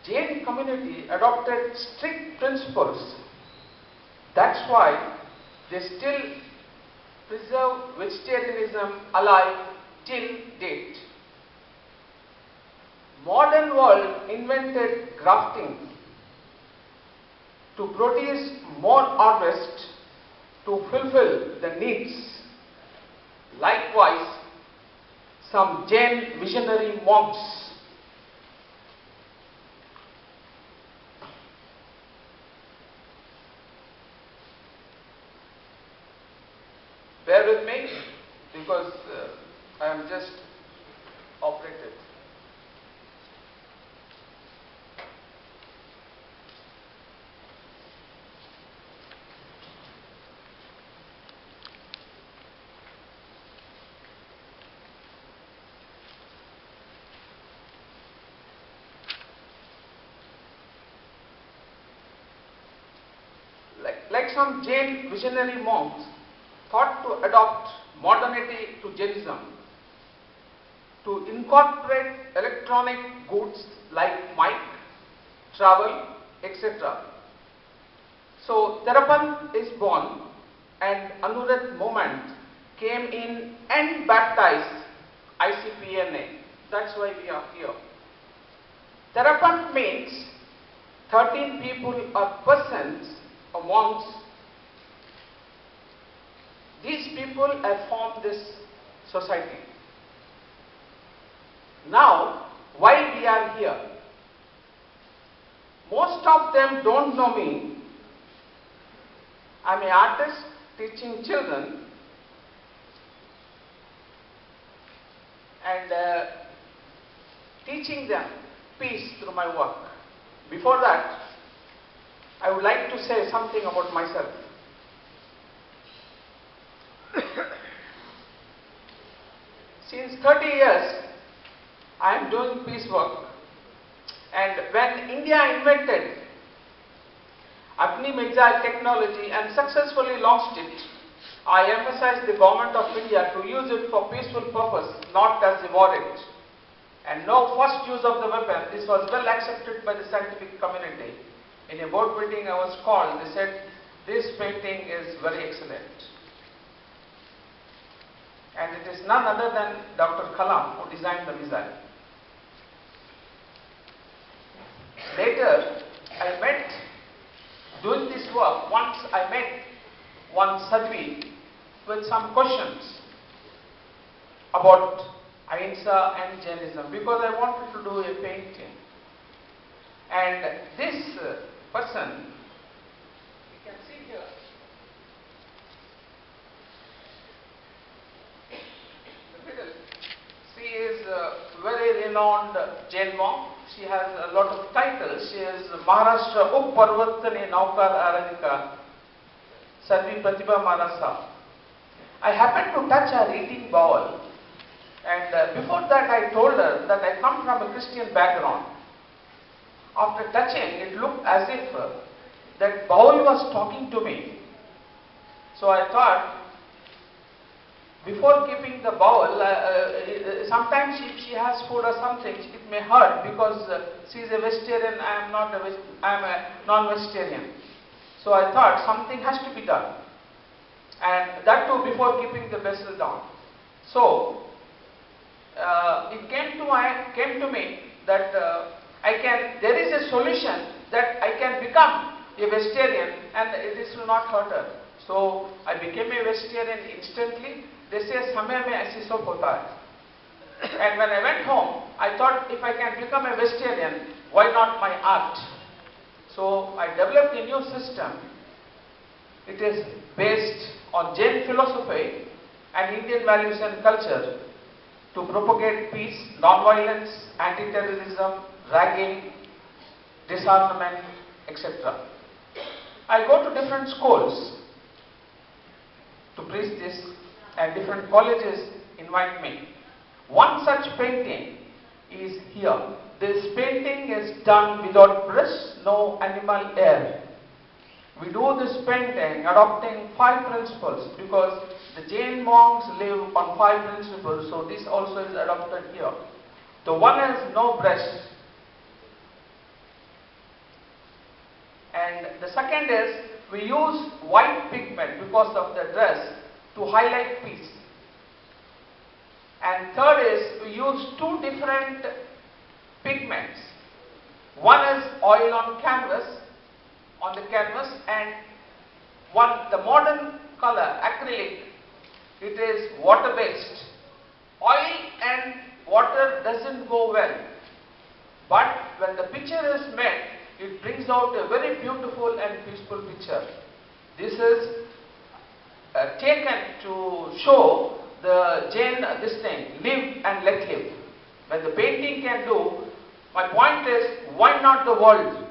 Jain community adopted strict principles. That's why they still preserve vegetarianism alive till date. Modern world invented grafting to produce more harvest to fulfill the needs. Likewise, some Jain visionary monks bear with me because I am just operated. Like some Jain visionary monks thought to adopt modernity to Jainism, to incorporate electronic goods like mic, travel, etc. So Therapant is born and Anurat movement came in and baptized ICPNA. That's why we are here. Therapant means 13 people or persons or monks. These people have formed this society. Now, why we are here? Most of them don't know me. I'm an artist teaching children and teaching them peace through my work. Before that, I would like to say something about myself. Since 30 years, I am doing peace work, and when India invented Agni missile technology and successfully launched it, I emphasized the government of India to use it for peaceful purpose, not as a war aid. And no first use of the weapon. This was well accepted by the scientific community. In a board meeting I was called, they said, this painting is very excellent. And it is none other than Dr. Kalam who designed the missile. Later, I met, doing this work, once I met one sadhvi with some questions about Ahimsa and Jainism, because I wanted to do a painting. And this person, you can see here, the middle, she is a very renowned Jain monk. She has a lot of titles. She is Maharashtra Up Parvatane Naukar Aranika, Sadhvi Pratibha Marasa. I happened to touch her eating bowl, and before that I told her that I come from a Christian background. After touching, it looked as if that bowl was talking to me. So I thought, before keeping the bowl, sometimes if she has food or something, it may hurt because she is a vegetarian, I am not I am a non-vegetarian. So I thought something has to be done, and that too before keeping the vessel down. So it came to me that there is a solution that I can become a vegetarian and this will not hurt her. So I became a vegetarian instantly. They say, "Samay mein aisi sab hota hai." And when I went home, I thought, if I can become a vegetarian, why not my art? So I developed a new system. It is based on Jain philosophy and Indian values and culture to propagate peace, non-violence, anti-terrorism, ragging, disarmament, etc. I go to different schools to preach this, and different colleges invite me. One such painting is here. This painting is done without brush, no animal hair. We do this painting adopting 5 principles because the Jain monks live on 5 principles, so this also is adopted here. The one is no brush. And the second is, we use white pigment because of the dress to highlight peace. And third is, we use two different pigments. One is oil on the canvas, and one, the modern color, acrylic, it is water-based. Oil and water doesn't go well, but when the picture is made, it brings out a very beautiful and peaceful picture. This is taken to show the Jain, this thing, live and let live. When the painting can do, my point is, why not the world?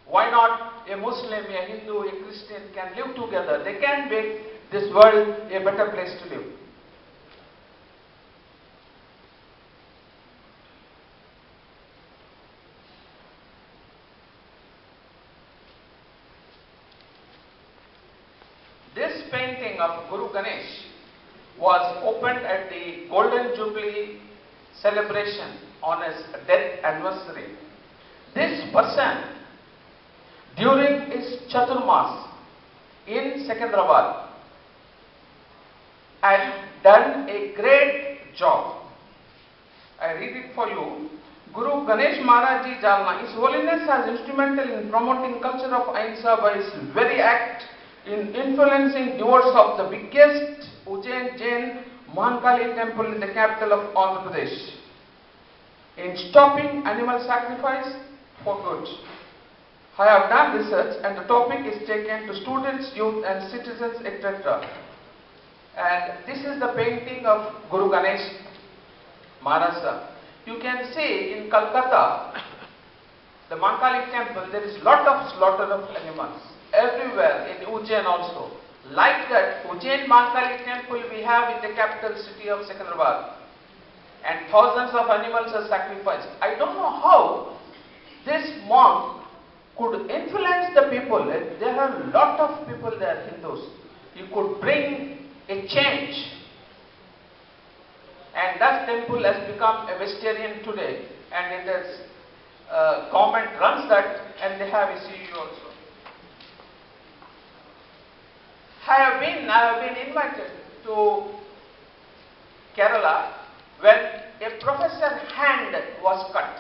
Why not a Muslim, a Hindu, a Christian can live together? They can make this world a better place to live. This painting of Guru Ganesh was opened at the Golden Jubilee celebration on his death anniversary. This person, during his Chaturmas in Secunderabad, had done a great job. I read it for you. Guru Ganesh Maharaj Ji Jalna, His Holiness was instrumental in promoting culture of Ahimsa by his very act in influencing devotees of the biggest Ujjain Jain Mahankali temple in the capital of Andhra Pradesh, in stopping animal sacrifice for good. I have done research and the topic is taken to students, youth and citizens, etc. And this is the painting of Guru Ganesh Maharaj. You can see in Calcutta, the Mahankali temple, there is lot of slaughter of animals. Everywhere, in Ujjain also. Like that, Ujjain Mahankali temple we have in the capital city of Secunderabad. And thousands of animals are sacrificed. I don't know how this monk could influence the people. There are a lot of people there, Hindus. He could bring a change. And that temple has become a vegetarian today. And it is, government runs that and they have a CEO also. I have been invited to Kerala when a professor's hand was cut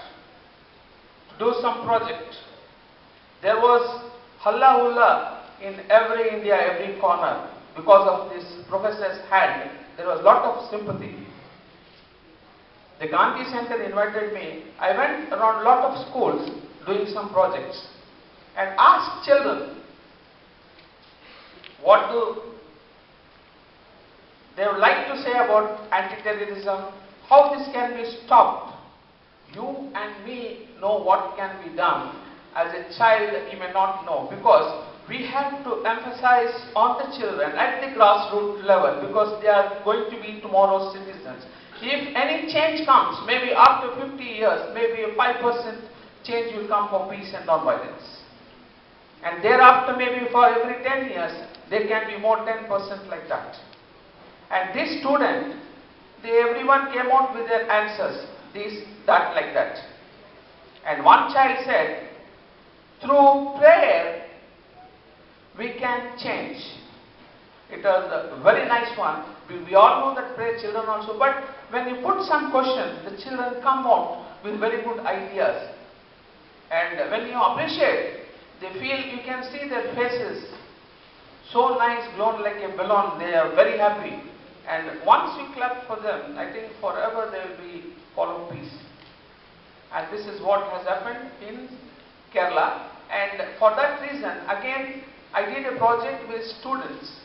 to do some project. There was halla hulla in every India, every corner because of this professor's hand. There was lot of sympathy. The Gandhi Center invited me. I went around lot of schools doing some projects and asked children what do they would like to say about anti-terrorism, how this can be stopped. You and me know what can be done. As a child, you may not know, because we have to emphasize on the children at the grassroots level, because they are going to be tomorrow's citizens. If any change comes, maybe after 50 years, maybe a 5% change will come for peace and non-violence. And thereafter, maybe for every 10 years, there can be more 10% like that. And this student, everyone came out with their answers, this, that, like that. And one child said, through prayer, we can change. It was a very nice one. We all know that prayer, children also, but when you put some questions, the children come out with very good ideas. And when you appreciate, they feel, you can see their faces, so nice, blown like a balloon, they are very happy. And once you clap for them, I think forever they will be follow peace. And this is what has happened in Kerala. And for that reason, again, I did a project with students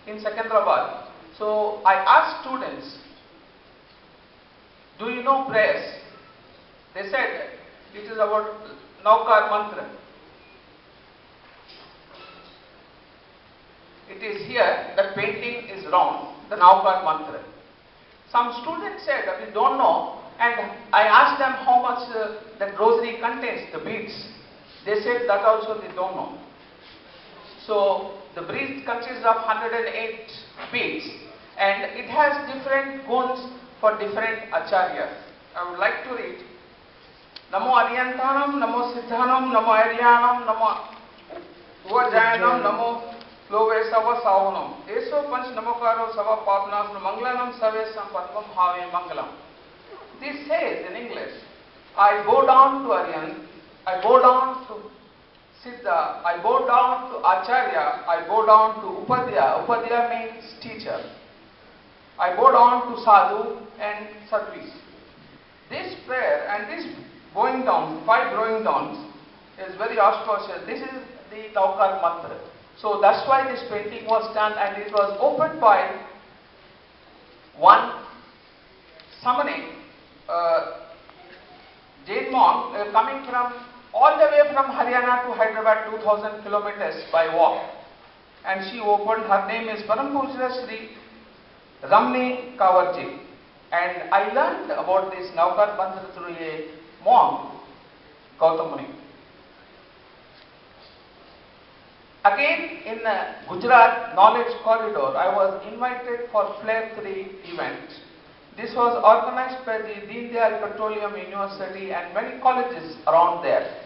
in Secunderabad. So I asked students, do you know prayers? They said, it is about Naukar Mantra. It is here, that painting is round, the Naukar Mantra. Some students said, we don't know, and I asked them how much that rosary contains, the beads. They said that also they don't know. So the beads consists of 108 beads, and it has different guns for different acharyas. I would like to read. Namo Aryantanam, Namo Siddhanam, Namo Aryanam, Namo Uvajayanam namo love sava savano. Eso panch namokaro sava papnas manglanam savesam padmam have mangalam. This says in English, I bow down to Aryan, I bow down to Siddha, I bow down to Acharya, I bow down to Upadhyaya. Upadhyaya means teacher. I bow down to Sadhu and Sadhvis. This prayer and this bowing down, 5 bowing downs, is very auspicious. This is the Naukar mantra. So that's why this painting was done, and it was opened by one summoning Jain monk coming from all the way from Haryana to Hyderabad, 2000 kilometers by walk. And she opened, her name is Param Pujya Sri Ramni Kawarji. And I learned about this Naukar mantra through a monk, Gautam Muni. Again in Gujarat Knowledge Corridor, I was invited for Flare 3 event. This was organized by the Deen Dayal Petroleum University and many colleges around there.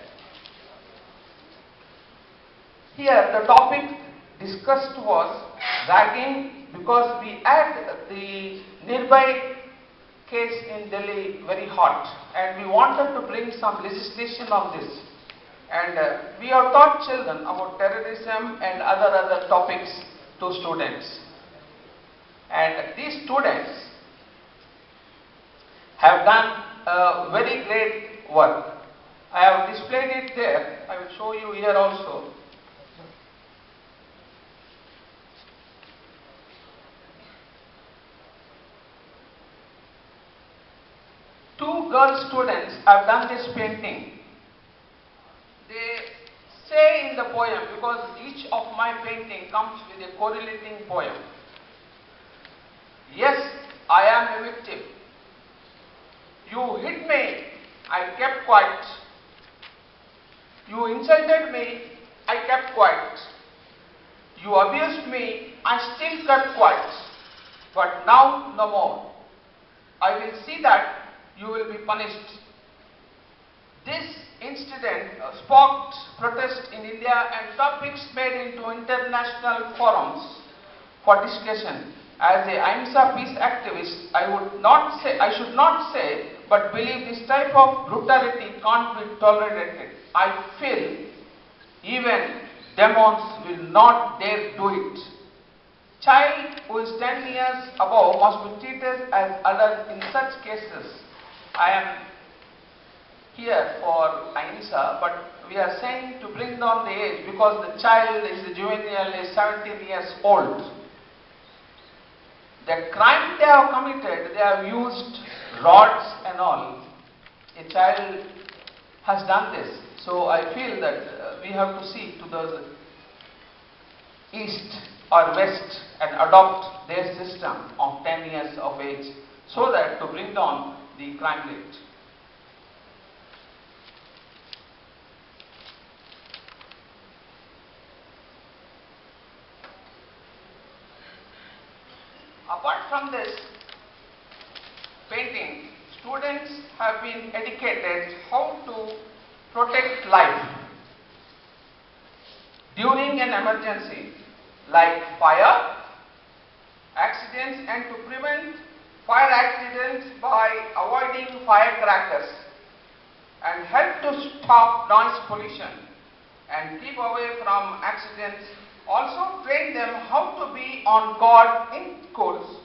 Here the topic discussed was ragging, because we had the nearby case in Delhi very hot, and we wanted to bring some legislation on this. And we have taught children about terrorism and other topics to students. And these students have done very great work. I have displayed it there. I will show you here also. Two girl students have done this painting. They say in the poem, because each of my painting comes with a correlating poem. Yes, I am a victim. You hit me, I kept quiet. You insulted me, I kept quiet. You abused me, I still kept quiet. But now no more. I will see that you will be punished. This incident sparked protest in India and topics made into international forums for discussion. As a Ahimsa peace activist, I should not say, but believe this type of brutality can't be tolerated. I feel even demons will not dare do it. Child who is 10 years above must be treated as adult in such cases. I am here for Ahimsa, but we are saying to bring down the age, because the child is a juvenile, is 17 years old. The crime they have committed, they have used rods and all. A child has done this. So I feel that we have to see to the east or west and adopt their system of 10 years of age, so that to bring down the crime rate. Apart from this painting, students have been educated how to protect life during an emergency like fire, accidents, and to prevent fire accidents by avoiding firecrackers, and help to stop noise pollution and keep away from accidents. Also train them how to be on guard in schools,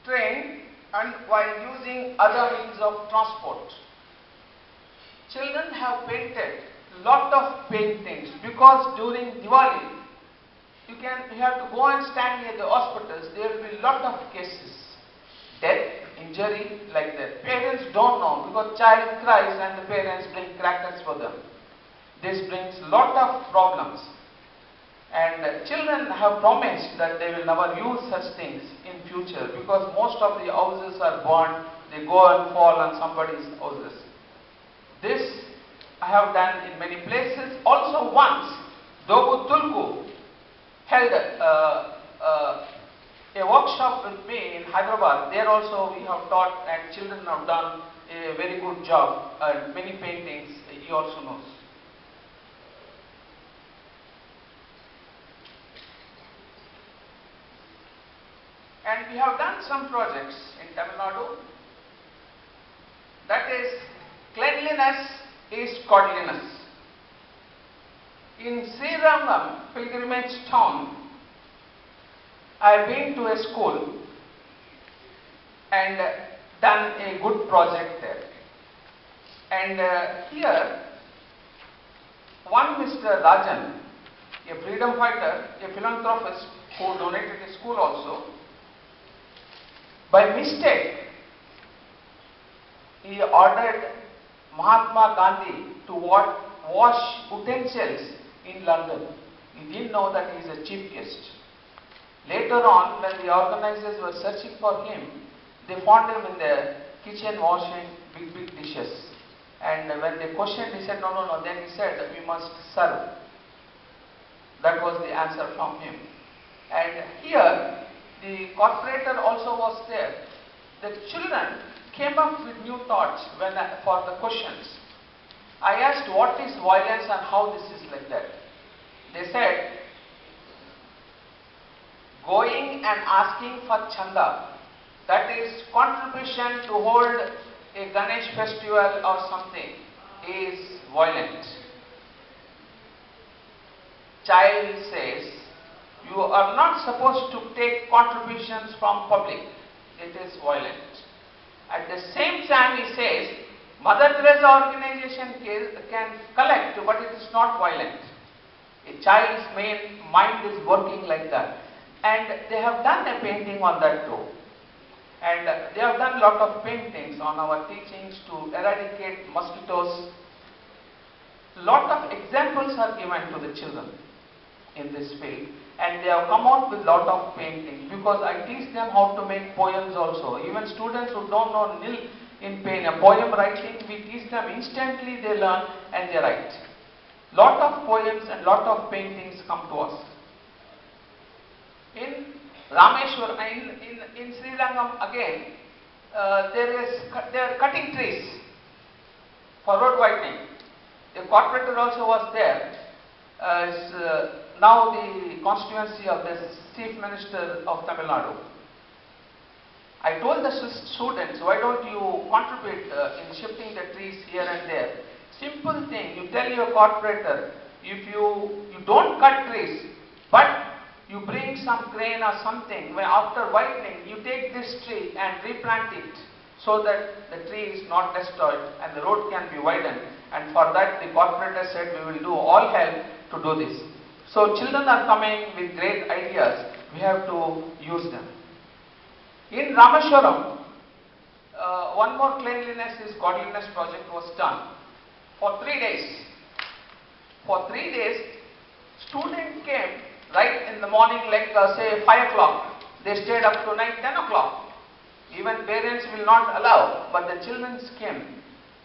train and while using other means of transport. Children have painted lot of paintings, because during Diwali you have to go and stand near the hospitals. There will be lot of cases, death, injury, like that. Parents don't know, because child cries and the parents bring crackers for them. This brings lot of problems. And children have promised that they will never use such things in future, because most of the houses are burned, they go and fall on somebody's houses. This I have done in many places. Also once, Dogu Tulku held a workshop with me in Hyderabad. There also we have taught, and children have done a very good job. Many paintings he also knows. And we have done some projects in Tamil Nadu. That is, cleanliness is godliness. In Srirangam, pilgrimage town, I have been to a school and done a good project there. And here, one Mr. Rajan, a freedom fighter, a philanthropist who donated a school also, by mistake, he ordered Mahatma Gandhi to wash utensils in London. He didn't know that he is a chief guest. Later on, when the organizers were searching for him, they found him in the kitchen washing big dishes. And when they questioned, he said, no. Then he said, we must serve. That was the answer from him. And here, the corporator also was there. The children came up with new thoughts for the questions. I asked, what is violence and how this is like that? They said, going and asking for chanda, that is contribution to hold a Ganesh festival or something, is violent. Child says, you are not supposed to take contributions from public. It is violent. At the same time, he says, Mother Teresa organization can collect, but it is not violent. A child's mind is working like that. And they have done a painting on that too. And they have done a lot of paintings on our teachings to eradicate mosquitoes. Lot of examples are given to the children in this field. And they have come out with lot of paintings, because I teach them how to make poems also. Even students who don't know nil in poem writing, we teach them instantly, they learn and they write. Lot of poems and lot of paintings come to us. In Rameshwar, in Srirangam again, they are cutting trees for road widening. The corporator also was there. Now the constituency of the Chief Minister of Tamil Nadu. I told the students, why don't you contribute in shifting the trees here and there? Simple thing, you tell your corporator, if you don't cut trees, but you bring some crane or something, where after widening, you take this tree and replant it, so that the tree is not destroyed and the road can be widened. And for that, the corporator said, we will do all help to do this. So children are coming with great ideas, we have to use them. In Rameshwaram, one more cleanliness is godliness project was done for 3 days. For 3 days, students came right in the morning, like say 5 o'clock. They stayed up to night 10 o'clock. Even parents will not allow, but the children came.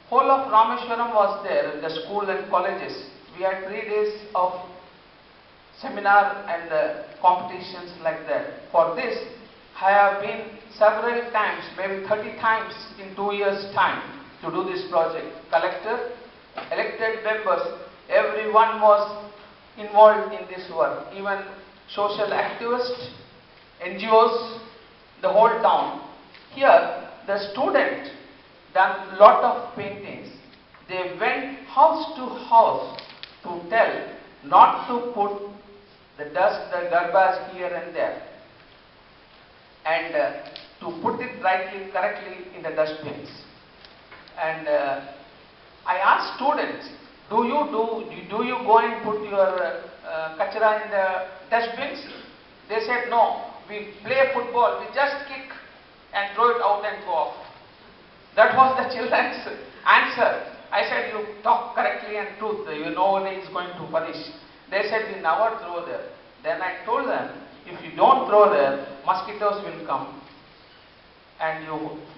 Whole of Rameshwaram was there, the school and colleges. We had 3 days of seminar and competitions like that. For this, I have been several times, maybe 30 times in 2 years' time to do this project. Collector, elected members, everyone was involved in this work. Even social activists, NGOs, the whole town. Here, the student done lot of paintings. They went house to house to tell not to put the dust, the garbage here and there, and to put it rightly, correctly in the dustbins. And I asked students, do you go and put your kachra in the dustbins? They said, no, we play football, we just kick and throw it out and go off. That was the children's answer. I said, you talk correctly and truth, nobody is going to punish. They said, we never throw there. Then I told them, if you don't throw there, mosquitoes will come and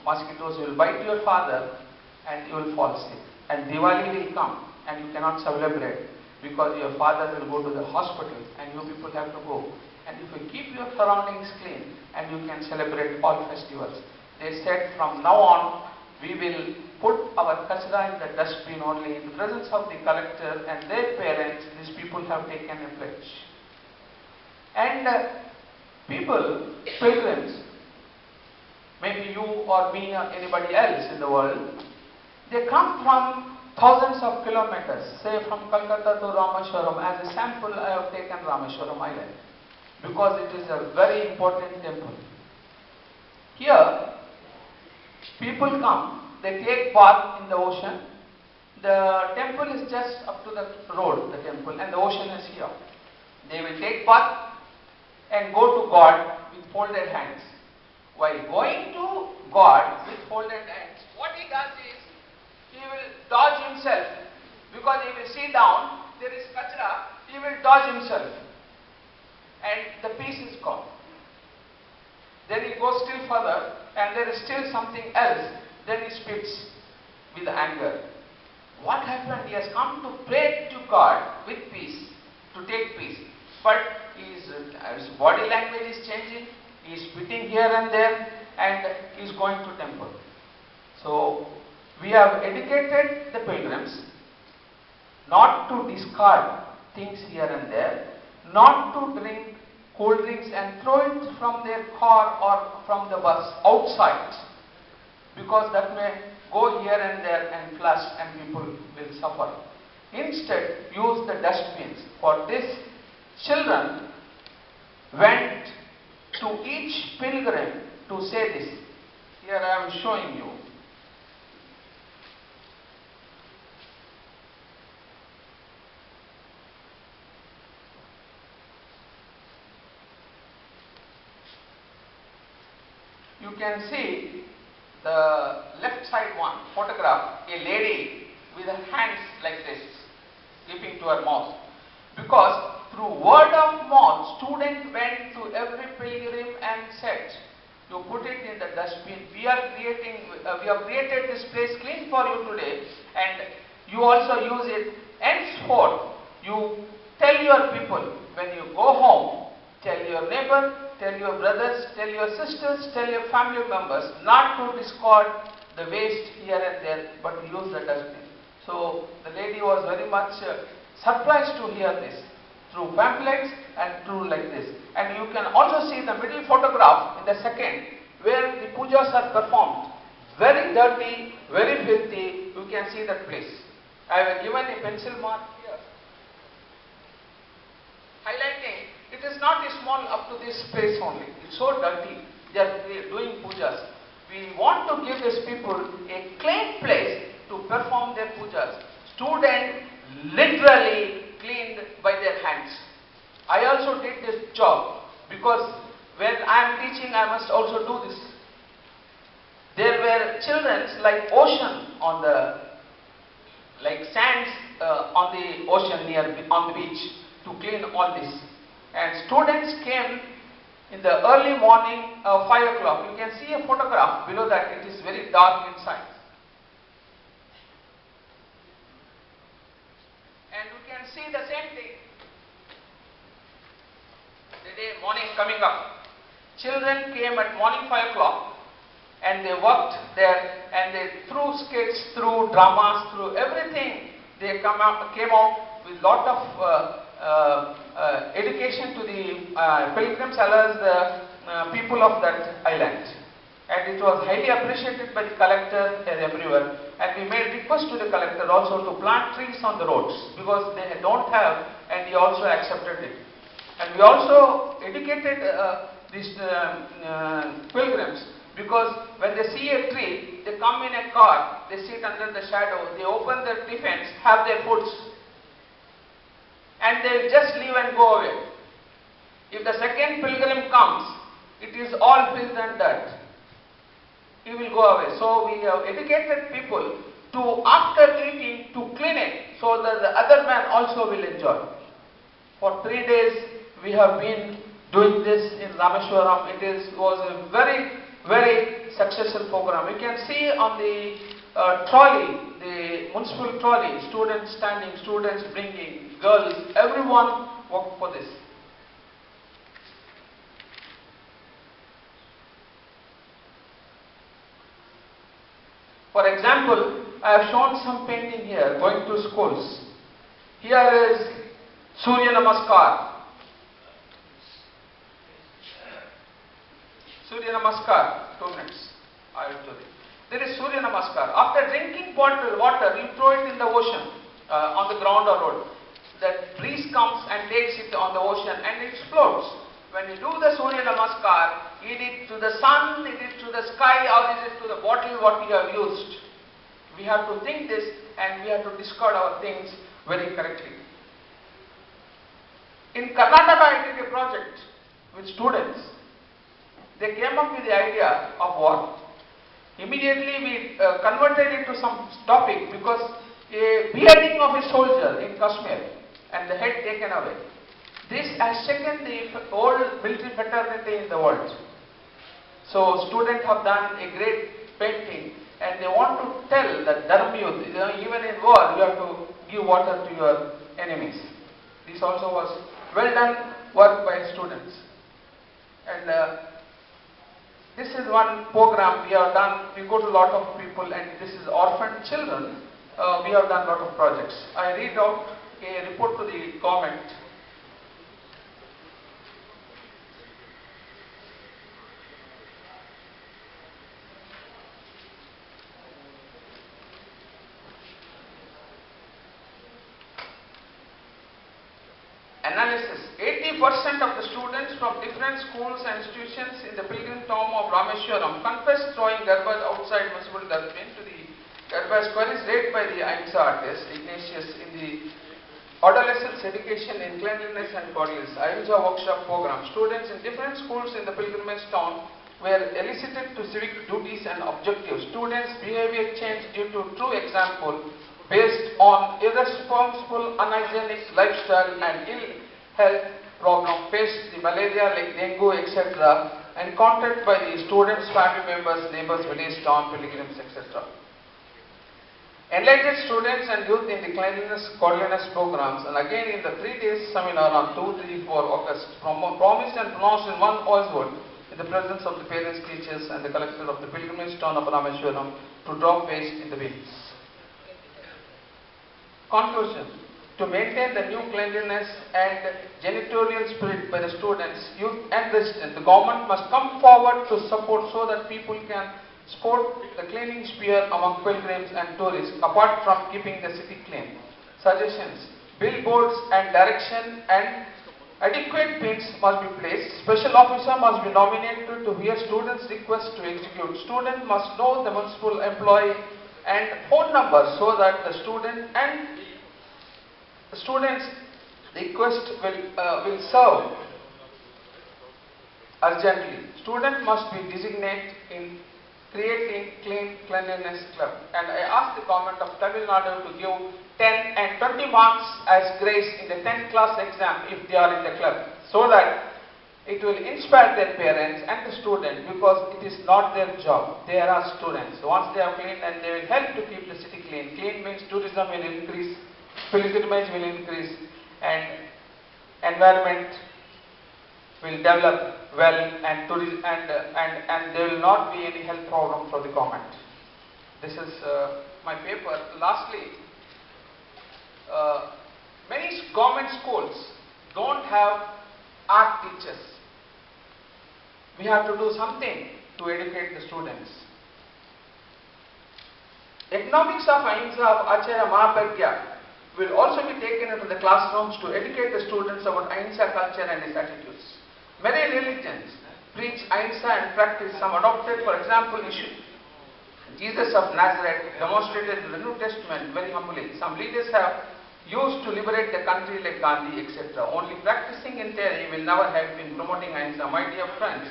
mosquitoes will bite your father and you will fall sick. And Diwali will come and you cannot celebrate because your father will go to the hospital and you people have to go. And if you keep your surroundings clean and you can celebrate all festivals. They said, from now on, we will put our kachra in the dustbin only in the presence of the collector and their parents. These people have taken a pledge. And pilgrims, maybe you or me or anybody else in the world, they come from thousands of kilometers, say from Calcutta to Rameshwaram. As a sample, I have taken Rameshwaram Island because it is a very important temple. Here, people come, they take bath in the ocean. The temple is just up to the road, the temple, and the ocean is here. They will take bath and go to God with folded hands. While going to God with folded hands, what he does is, he will dodge himself, because he will see down, there is kachra, he will dodge himself, and the peace is gone. Then he goes still further, and there is still something else, then he spits with anger. What happened? He has come to pray to God with peace, to take peace. But his body language is changing, he is spitting here and there, and he is going to temple. So, we have educated the pilgrims not to discard things here and there, not to drink cold drinks and throw it from their car or from the bus outside, because that may go here and there and flush and people will suffer. Instead, use the dustbins. For this, children went to each pilgrim to say this. Here I am showing you. You can see the left side one photograph, a lady with her hands like this, keeping to her mouth. Because through word of mouth, student went to every pilgrim and said, you put it in the dustbin. We have created this place clean for you today, and you also use it. Henceforth, you tell your people, when you go home, tell your neighbor, tell your brothers, tell your sisters, tell your family members not to discard the waste here and there, but use the dustbin. So the lady was very much surprised to hear this through pamphlets and through like this. And you can also see the middle photograph in the second, where the pujas are performed. Very dirty, very filthy. You can see that place. I have given a pencil mark here, highlighting. It is not small up to this place only. It's so dirty. They are doing pujas. We want to give these people a clean place to perform their pujas. Students literally cleaned by their hands. I also did this job, because when I am teaching, I must also do this. There were children like ocean on the, like sands on the ocean on the beach to clean all this. And students came in the early morning, 5 o'clock. You can see a photograph below that. It is very dark inside. And you can see the same thing. The day morning coming up. Children came at morning 5 o'clock, and they worked there, and they threw skits, through dramas, through everything. They came out with lot of education to the pilgrims as well as the people of that island. And it was highly appreciated by the collector and everywhere. And we made request to the collector also to plant trees on the roads, because they don't have, and he also accepted it. And we also educated these pilgrims, because when they see a tree, they come in a car, they sit under the shadow, they open their tiffins, have their foods, and they will just leave and go away. If the second pilgrim comes, it is all filth and dirt. He will go away. So we have educated people to, after eating, to clean it, so that the other man also will enjoy. For 3 days we have been doing this in Rameshwaram. It was a very, very successful program. You can see on the trolley, the municipal trolley, students standing, students bringing, girls, everyone worked for this. For example, I have shown some painting here, going to schools. Here is Surya Namaskar. Surya Namaskar, 2 minutes. I will tell you. There is Surya Namaskar. After drinking bottled water, you throw it in the ocean, on the ground or road. The breeze comes and takes it on the ocean and it explodes. When you do the Surya Namaskar, is it to the sun, is it to the sky, or is it to the bottle what you have used? We have to think this and we have to discard our things very correctly. In Karnataka, I did a project with students. They came up with the idea of war. Immediately we converted it to some topic because a beheading of a soldier in Kashmir and the head taken away. This has shaken the old military fraternity in the world. So students have done a great painting and they want to tell that Dharma Yudh, even in war you have to give water to your enemies. This also was well done work by students. And this is one program we have done. We go to a lot of people and this is orphan children. We have done a lot of projects. I read out a report to the government. Analysis. 80% of the students from different schools and institutions in the pilgrim town of Rameshwaram confessed throwing garbage outside municipal dustbin to the garbage queries raised by the Ahimsa artist Ignatius in the adolescents education in cleanliness and godliness Ahimsa workshop program. Students in different schools in the pilgrimage town were elicited to civic duties and objectives. Students' behavior changed due to true example based on irresponsible, unhygienic lifestyle and ill health problem faced the malaria like dengue, etc. encountered by the students, family members, neighbors, village, town, pilgrims, etc. Enlightened students and youth in the cleanliness, godliness programs and again in the 3 days seminar on 2, 3, 4 August promised and pronounced in one voice in the presence of the parents, teachers and the collector of the pilgrimage town of Rameshwaram to drop waste in the bins. Conclusion. To maintain the new cleanliness and janitorial spirit by the students, youth and residents, the government must come forward to support so that people can support the cleaning sphere among pilgrims and tourists apart from keeping the city clean. Suggestions. Billboards and direction and adequate bins must be placed. Special officer must be nominated to hear students' requests to execute. Student must know the municipal employee and phone number so that the student and the students' request will serve urgently. Student must be designated in creating cleanliness club. And I asked the government of Tamil Nadu to give 10 and 20 marks as grace in the 10th class exam if they are in the club, so that it will inspire their parents and the student because it is not their job. They are students. Once they are clean and they will help to keep the city clean. Clean means tourism will increase, pilgrimage will increase and environment will develop well and there will not be any health problem for the government. This is my paper. Lastly, many government schools don't have art teachers. We have to do something to educate the students. Economics of Ahimsa of Acharya Mahapragya will also be taken into the classrooms to educate the students about Ahimsa culture and its attitudes. Many religions preach Ahimsa and practice some adopted. For example, Jesus of Nazareth demonstrated in the New Testament very humbly. Some leaders have used to liberate the country like Gandhi, etc. Only practicing in theory will never help in promoting Ahimsa. My dear friends,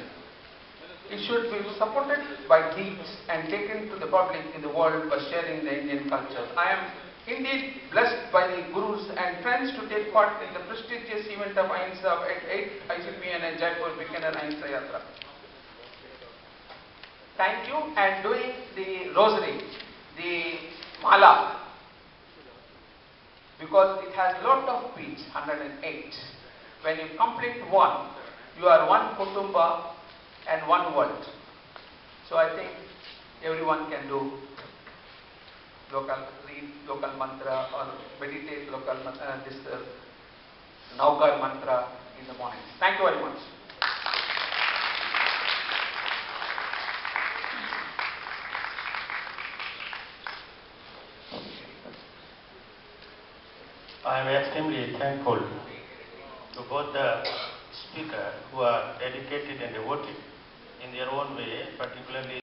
it should be supported by deeds and taken to the public in the world by sharing the Indian culture. I am indeed blessed by the gurus and friends to take part in the prestigious event of Ahimsa at 8th ICPNA Jaipur BIKANARE Ahimsa Yatra. Thank you. And doing the rosary, the mala, because it has lot of beads, 108. When you complete one, you are one kutumba and one world. So I think everyone can do read local mantra or meditate local Naukar mantra in the morning. Thank you very much. I am extremely thankful to both the speakers who are dedicated and devoted in their own way, particularly